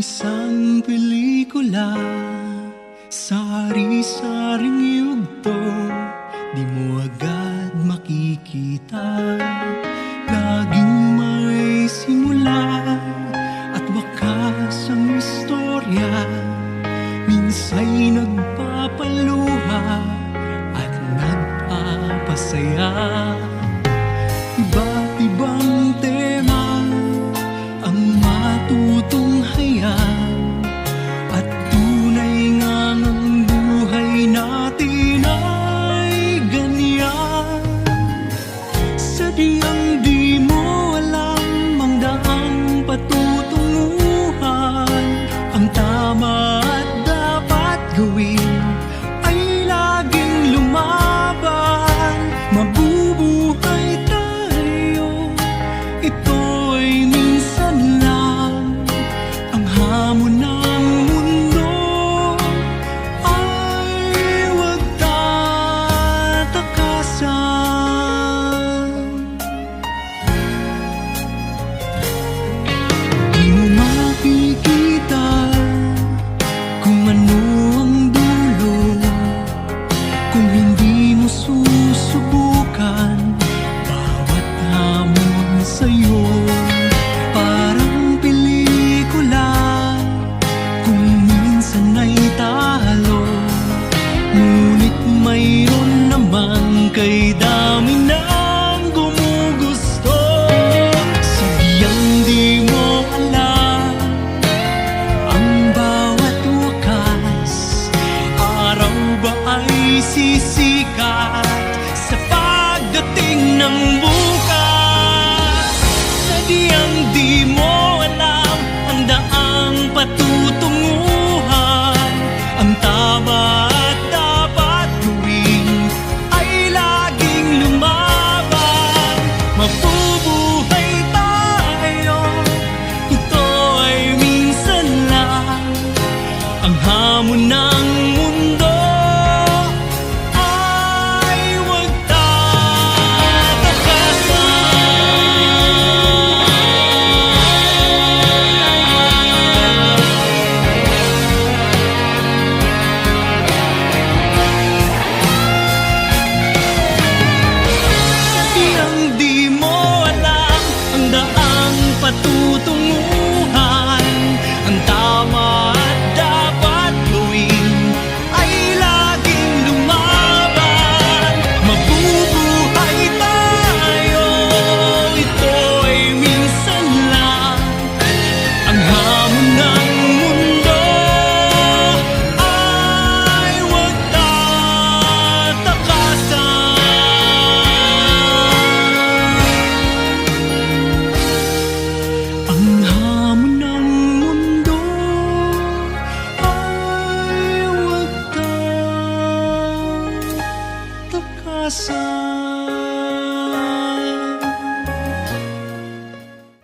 isang pelikula, sari-saring yugto, di mo agad makikita. Laging may simula at wakas ang istorya, minsa'y nagpapaluha at nagpapasaya. Iba't ibang tema ang matutunghayan, at tunay ngang ang buhay natin ay ganyan. Sadyang di mo alam ang daang patutunguhan, ang tama at dapat gawin ay laging lumaban. Mabubuhay tayo, ito ay minsan lang. Ang hamon ng mundo ay huwag tatakasan. Di mo makikita kung ano ang dulo, kung hindi mo susubukan bawat hamon sa'yo. Parang pelikula, kung minsan ay talo, ngunit mayroon naman kay dami ng gumugusto. Sadyang di mo alam ang bawat wakas, araw ba ay sisikat sa pagdating ng bukas. Sadyang di mo alam ang daang patutunguhan, ang tama at dapat gawin ay laging lumaban. Mabubuhay tayo, ito ay minsan lang. Ang hamon ng mundo ay huwag sadyang di mo alam ang daang patutunguhan, ang tama at dapat gawin ay laging lumaban. Mabubuhay tayo, ito ay minsan lang. Ang hamon ng mundo ay huwag tatakasan. Ang hamon ng mundo ay huwag tatakasan.